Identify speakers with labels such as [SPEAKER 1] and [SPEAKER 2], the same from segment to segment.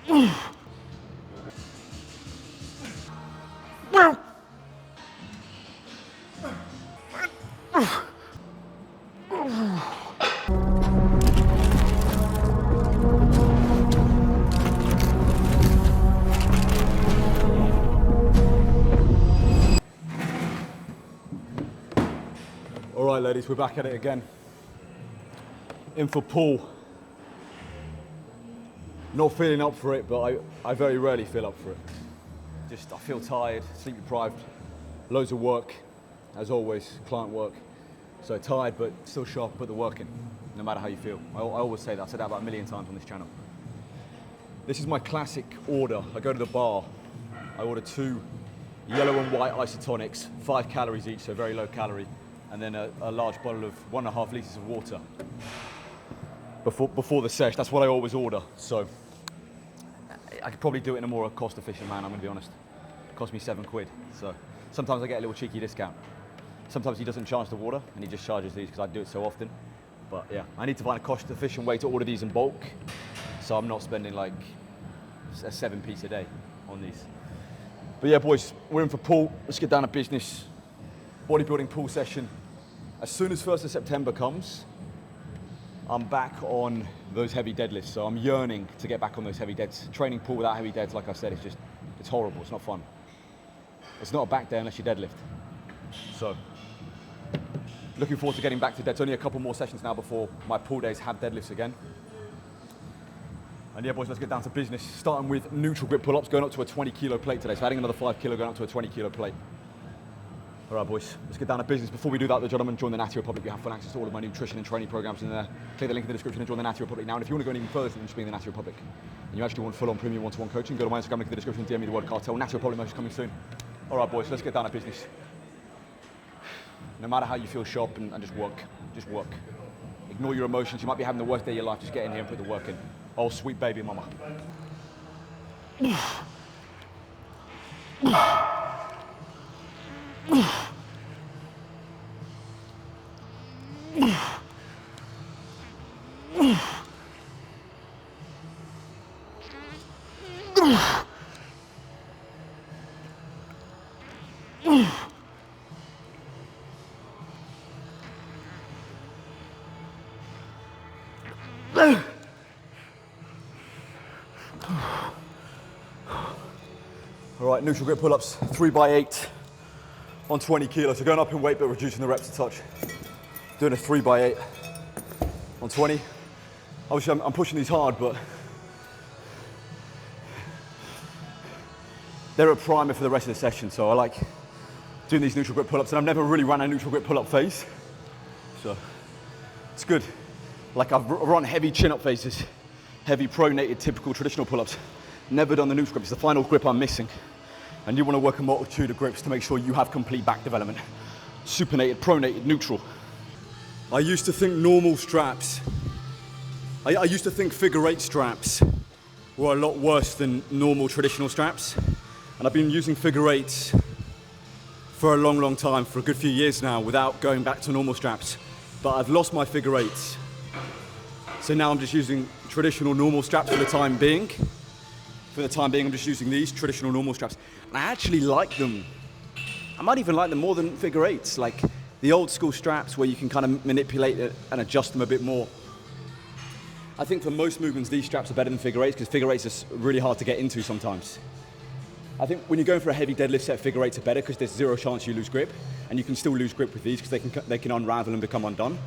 [SPEAKER 1] All right, ladies, we're back at it again. In for pull. Not feeling up for it, but I very rarely feel up for it. Just, I feel tired, sleep deprived, loads of work, as always, client work. So tired, but still sharp, put the work in, no matter how you feel. I always say that, I've said that about a million times on this channel. This is my classic order. I go to the bar, I order 2 yellow and white isotonics, 5 calories each, so very low calorie, and then a large bottle of 1.5 liters of water before the sesh. That's what I always order. So I could probably do it in a more cost-efficient manner, I'm gonna be honest. It cost me £7. So sometimes I get a little cheeky discount. Sometimes he doesn't charge the water and he just charges these because I do it so often. But yeah, I need to find a cost-efficient way to order these in bulk, so I'm not spending like a 7-piece a day on these. But yeah, boys, we're in for pull. Let's get down to business. Bodybuilding pull session. As soon as 1st of September comes, I'm back on those heavy deadlifts. So I'm yearning to get back on those heavy deads. Training pull without heavy deads, like I said, it's horrible, it's not fun. It's not a back day unless you deadlift. So, looking forward to getting back to deads. Only a couple more sessions now before my pull days have deadlifts again. And yeah, boys, let's get down to business. Starting with neutral grip pull-ups, going up to a 20-kilo plate today. So adding another 5 kilo, going up to a 20-kilo plate. All right, boys, let's get down to business. Before we do that, gentlemen, join the Natty Republic. You have full access to all of my nutrition and training programs in there. Click the link in the description and join the Natty Republic now. And if you want to go even further than just being the Natty Republic, and you actually want full-on premium one-to-one coaching, go to my Instagram, link in the description, DM me the word cartel. Natty Republic merch is coming soon. All right, boys, let's get down to business. No matter how you feel sharp, and just work. Just work. Ignore your emotions. You might be having the worst day of your life. Just get in here and put the work in. Oh, sweet baby mama. All right, neutral grip pull-ups, 3x8 on 20 kilos. So going up in weight, but reducing the reps a touch. Doing a 3x8 on 20. Obviously, I'm pushing these hard, but they're a primer for the rest of the session. So I like doing these neutral grip pull-ups, and I've never really run a neutral grip pull-up phase. So it's good. Like I've run heavy chin-up phases, heavy pronated, typical traditional pull-ups. Never done the neutral grip. It's the final grip I'm missing. And you want to work a multitude of grips to make sure you have complete back development. Supinated, pronated, neutral. I used to think normal straps, I used to think figure-8 straps were a lot worse than normal traditional straps. And I've been using figure-8s for a long, long time, for a good few years now, without going back to normal straps. But I've lost my figure-8s. So now I'm just using traditional normal straps for the time being. For the time being, I'm just using these traditional normal straps. And I actually like them. I might even like them more than figure-8s, like the old school straps where you can kind of manipulate it and adjust them a bit more. I think for most movements, these straps are better than figure-8s because figure-8s are really hard to get into sometimes. I think when you're going for a heavy deadlift set, figure-8s are better because there's zero chance you lose grip, and you can still lose grip with these because they can unravel and become undone.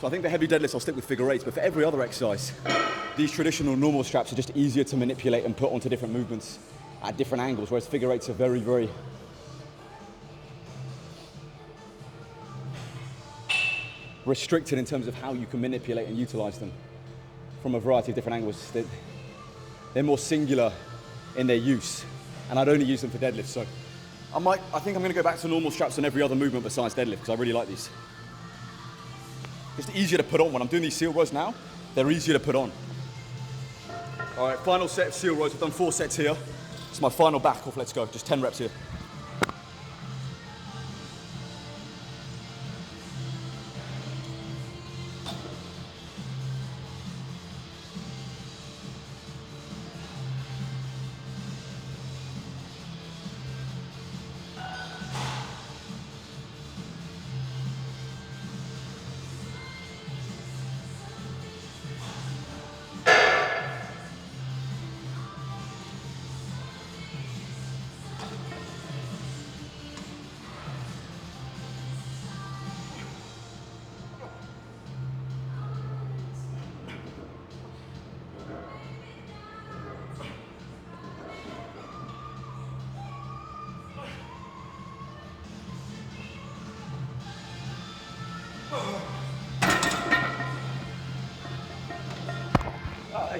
[SPEAKER 1] So I think for heavy deadlifts, I'll stick with figure-8s, but for every other exercise, these traditional normal straps are just easier to manipulate and put onto different movements at different angles, whereas figure-8s are very, very restricted in terms of how you can manipulate and utilize them from a variety of different angles. They're more singular in their use, and I'd only use them for deadlifts. So I think I'm going to go back to normal straps on every other movement besides deadlift because I really like these. It's easier to put on. When I'm doing these seal rows now, they're easier to put on. All right, final set of seal rows. I've done 4 sets here. It's my final back off. Let's go. Just 10 reps here.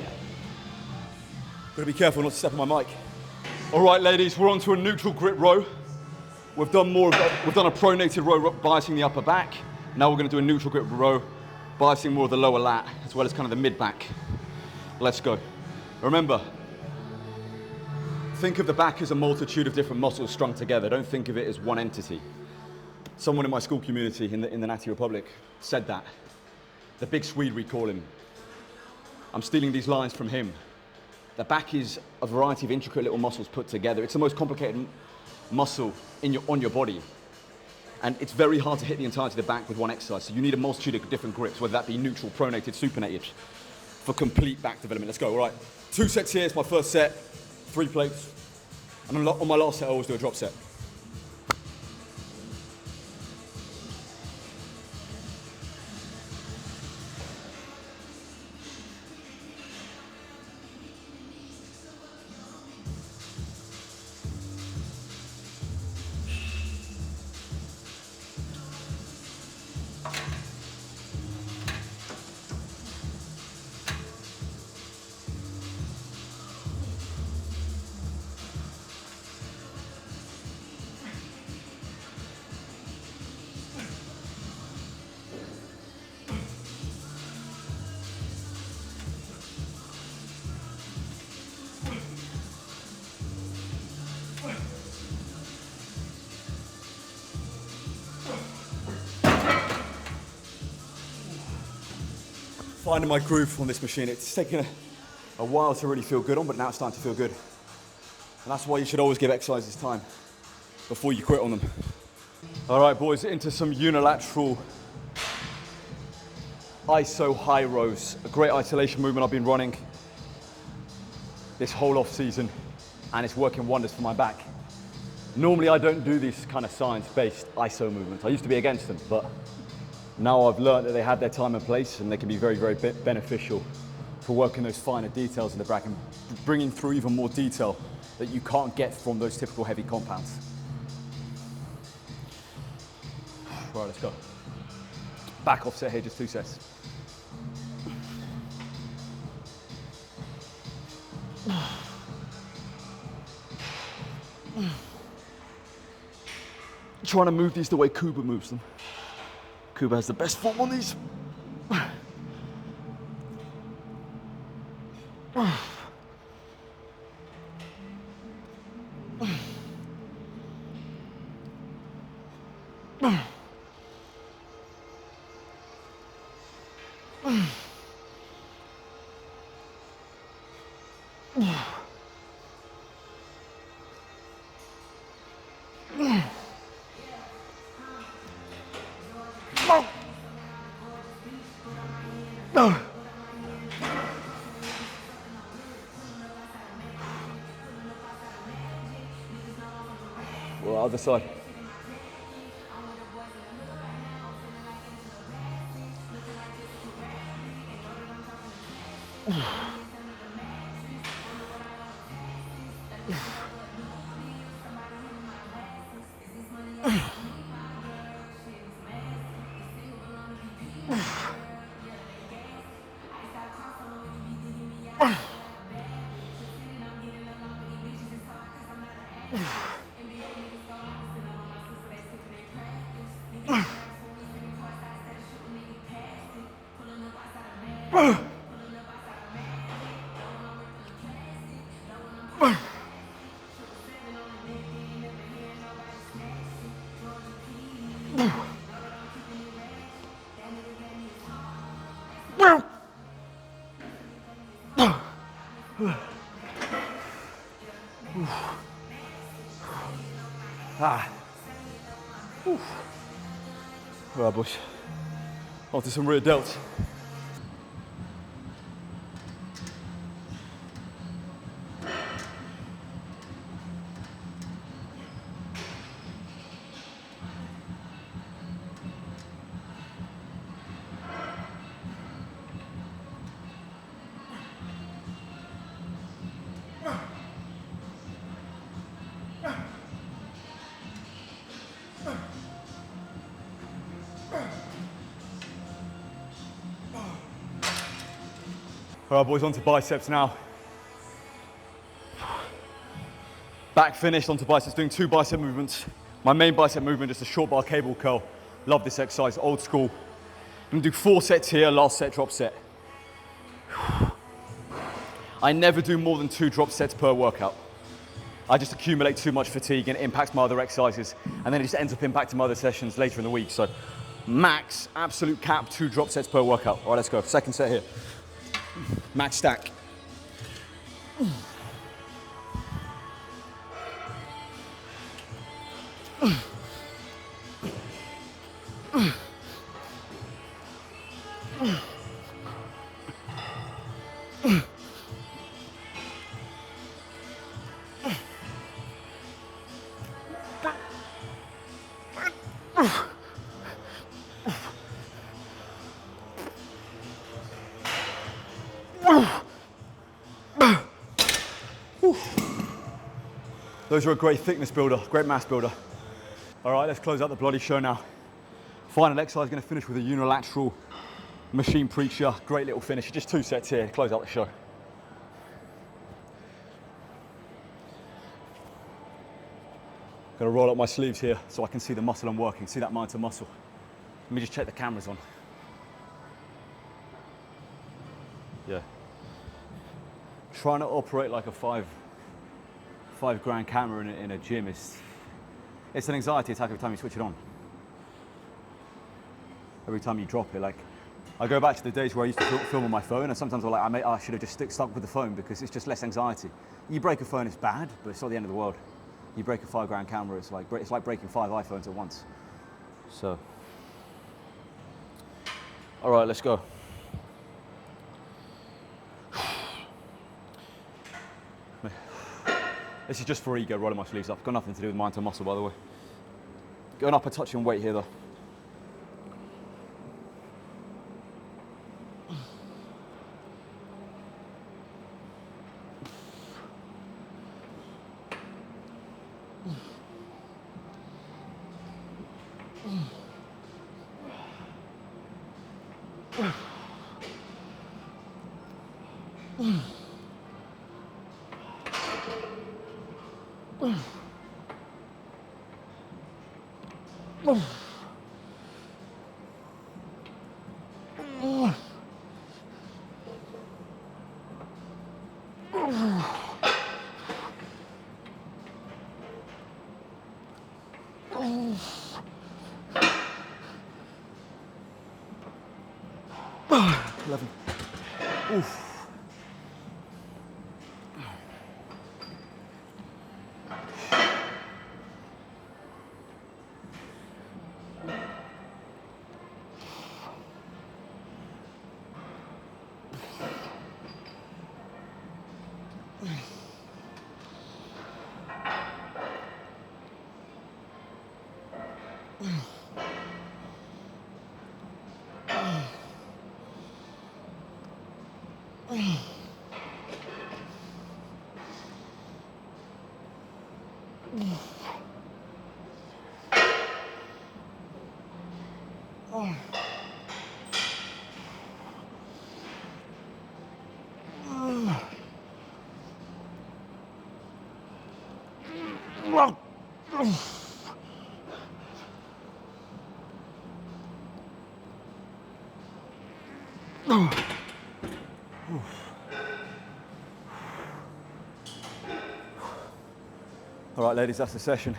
[SPEAKER 1] Gotta be careful not to step on my mic. All right, ladies, we're on to a neutral grip row. We've done a pronated row biasing the upper back. Now we're gonna do a neutral grip row, biasing more of the lower lat, as well as kind of the mid back. Let's go. Remember, think of the back as a multitude of different muscles strung together. Don't think of it as one entity. Someone in my school community in the Natty Republic said that. The big Swede, we call him. I'm stealing these lines from him. The back is a variety of intricate little muscles put together. It's the most complicated muscle on your body. And it's very hard to hit the entirety of the back with one exercise. So you need a multitude of different grips, whether that be neutral, pronated, supinated, for complete back development. Let's go, all right. 2 sets here, it's my first set, 3 plates. And on my last set, I always do a drop set. Finding my groove on this machine. It's taken a while to really feel good on, but now it's starting to feel good. And that's why you should always give exercises time before you quit on them. All right, boys, into some unilateral ISO high rows. A great isolation movement I've been running this whole off season, and it's working wonders for my back. Normally I don't do these kind of science-based ISO movements. I used to be against them, but now I've learned that they have their time and place, and they can be very, very beneficial for working those finer details in the back and bringing through even more detail that you can't get from those typical heavy compounds. Right, let's go. Back offset here, just 2 sets. Trying to move these the way Kuba moves them. Kuba has the best form on these. Well, other side. All right, boys. On to some rear delts. All right, boys, on to biceps now. Back finished, onto biceps, doing 2 bicep movements. My main bicep movement is a short bar cable curl. Love this exercise, old school. I'm gonna do 4 sets here, last set, drop set. I never do more than 2 drop sets per workout. I just accumulate too much fatigue and it impacts my other exercises, and then it just ends up impacting my other sessions later in the week. So max, absolute cap, 2 drop sets per workout. All right, let's go. Second set here. Max stack. Those are a great thickness builder, great mass builder. All right, let's close out the bloody show now. Final exercise, gonna finish with a unilateral machine preacher. Great little finish, just 2 sets here, close out the show. Gonna roll up my sleeves here so I can see the muscle I'm working, see that mind to muscle. Let me just check the cameras on. Yeah. Trying to operate like a five grand camera in a gym it's an anxiety attack every time you switch it on. Every time you drop it, like, I go back to the days where I used to film on my phone, and sometimes I'm like, I should have just stuck with the phone because it's just less anxiety. You break a phone, it's bad, but it's not the end of the world. You break a 5 grand camera, it's like breaking 5 iPhones at once. So, all right, let's go. This is just for ego, rolling my sleeves up. Got nothing to do with mind to muscle, by the way. Going up a touch on weight here, though. Oof. All right, ladies, that's the session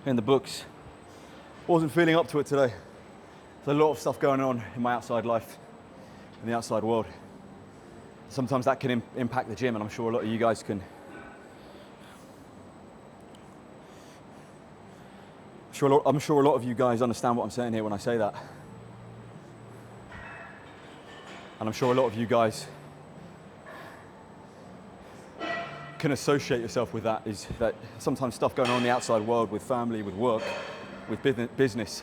[SPEAKER 1] in the books. Wasn't feeling up to it today. There's a lot of stuff going on in my outside life, in the outside world. Sometimes that can impact the gym, and I'm sure a lot of you guys can. I'm sure a lot of you guys understand what I'm saying here when I say that. And I'm sure a lot of you guys can associate yourself with that, is that sometimes stuff going on in the outside world with family, with work, with business,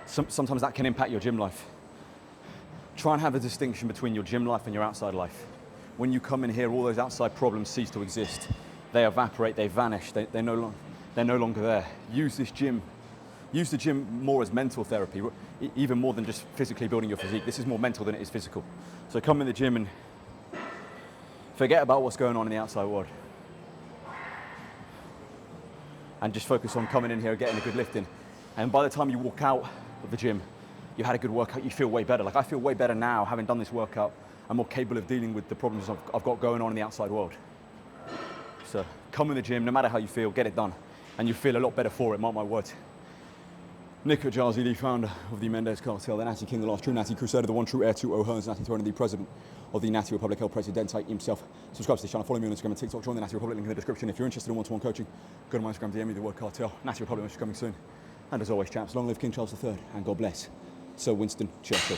[SPEAKER 1] sometimes that can impact your gym life. Try and have a distinction between your gym life and your outside life. When you come in here, all those outside problems cease to exist. They evaporate, they vanish, they're no longer there. Use the gym more as mental therapy, even more than just physically building your physique. This is more mental than it is physical. So come in the gym and Forget about what's going on in the outside world. And just focus on coming in here and getting a good lift in. And by the time you walk out of the gym, you had a good workout, you feel way better. Like I feel way better now having done this workout. I'm more capable of dealing with the problems I've got going on in the outside world. So come in the gym, no matter how you feel, get it done. And you feel a lot better for it, mark my words. Nick Jazzy, the founder of the Mendez Cartel, the Natty King, the last true Natty Crusader, the one true heir to O'Hearn's Natty Throne, and the president of the Natty Republic, El Presidente himself. Subscribe to this channel, follow me on Instagram and TikTok, join the Natty Republic, link in the description. If you're interested in one-to-one coaching, go to my Instagram, DM me the word cartel. Natty Republic is coming soon. And as always, chaps, long live King Charles III, and God bless Sir Winston Churchill.